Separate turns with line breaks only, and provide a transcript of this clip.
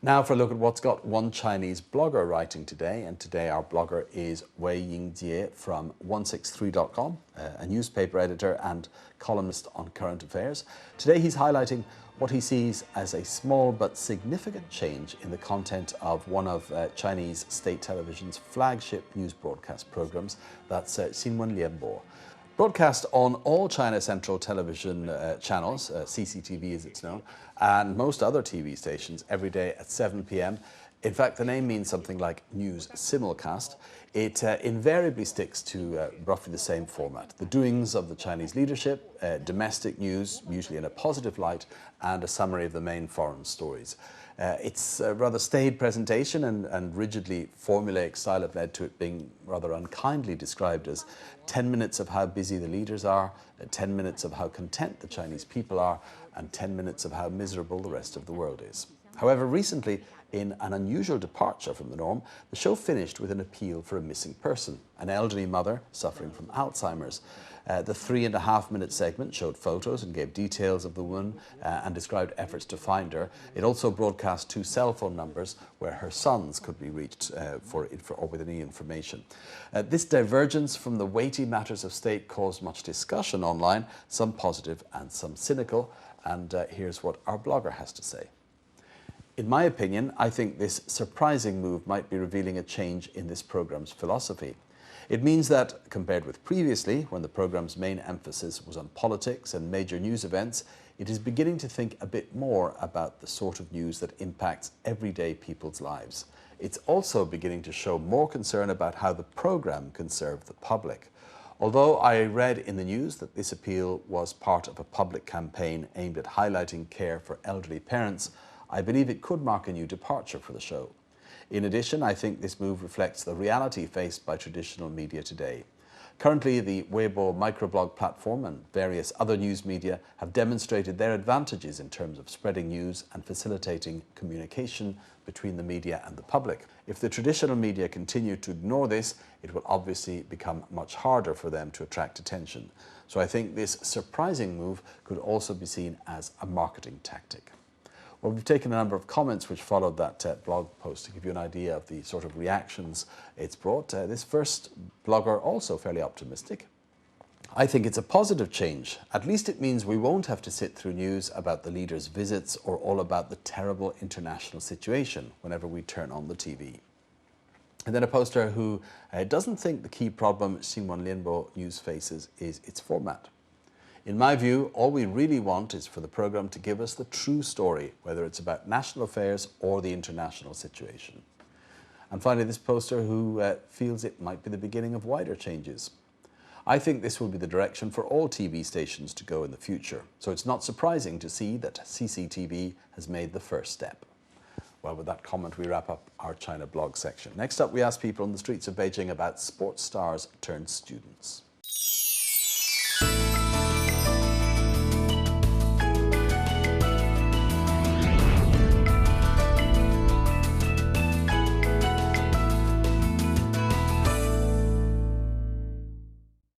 Now for a look at what's got one Chinese blogger writing today, and today our blogger is Wei Yingjie from 163.com, a newspaper editor and columnist on current affairs. Today he's highlighting what he sees as a small but significant change in the content of one of Chinese state television's flagship news broadcast programs, that's Xinwen Lianbo. Broadcast on all China Central television channels, CCTV as it's known, and most other TV stations every day at 7 p.m. In fact, the name means something like news simulcast. It invariably sticks to roughly the same format. The doings of the Chinese leadership, domestic news, usually in a positive light, and a summary of the main foreign stories. It's a rather staid presentation and rigidly formulaic style have led to it being rather unkindly described as 10 minutes of how busy the leaders are, 10 minutes of how content the Chinese people are, and 10 minutes of how miserable the rest of the world is. However, recently, in an unusual departure from the norm, the show finished with an appeal for a missing person, an elderly mother suffering from Alzheimer's. The 3.5-minute segment showed photos and gave details of the woman and described efforts to find her. It also broadcast 2 cell phone numbers where her sons could be reached with any information. This divergence from the weighty matters of state caused much discussion online, some positive and some cynical, and here's what our blogger has to say. In my opinion, I think this surprising move might be revealing a change in this program's philosophy. It means that, compared with previously, when the program's main emphasis was on politics and major news events, it is beginning to think a bit more about the sort of news that impacts everyday people's lives. It's also beginning to show more concern about how the program can serve the public. Although I read in the news that this appeal was part of a public campaign aimed at highlighting care for elderly parents, I believe it could mark a new departure for the show. In addition, I think this move reflects the reality faced by traditional media today. Currently, the Weibo microblog platform and various other news media have demonstrated their advantages in terms of spreading news and facilitating communication between the media and the public. If the traditional media continue to ignore this, it will obviously become much harder for them to attract attention. So I think this surprising move could also be seen as a marketing tactic. Well, we've taken a number of comments which followed that blog post to give you an idea of the sort of reactions it's brought. This first blogger also fairly optimistic. I think it's a positive change. At least it means we won't have to sit through news about the leaders' visits or all about the terrible international situation whenever we turn on the TV. And then a poster who doesn't think the key problem Xinwen Lianbo news faces is its format. In my view, all we really want is for the program to give us the true story, whether it's about national affairs or the international situation. And finally, this poster who feels it might be the beginning of wider changes. I think this will be the direction for all TV stations to go in the future, so it's not surprising to see that CCTV has made the first step. Well, with that comment, we wrap up our China blog section. Next up, we ask people on the streets of Beijing about sports stars turned students.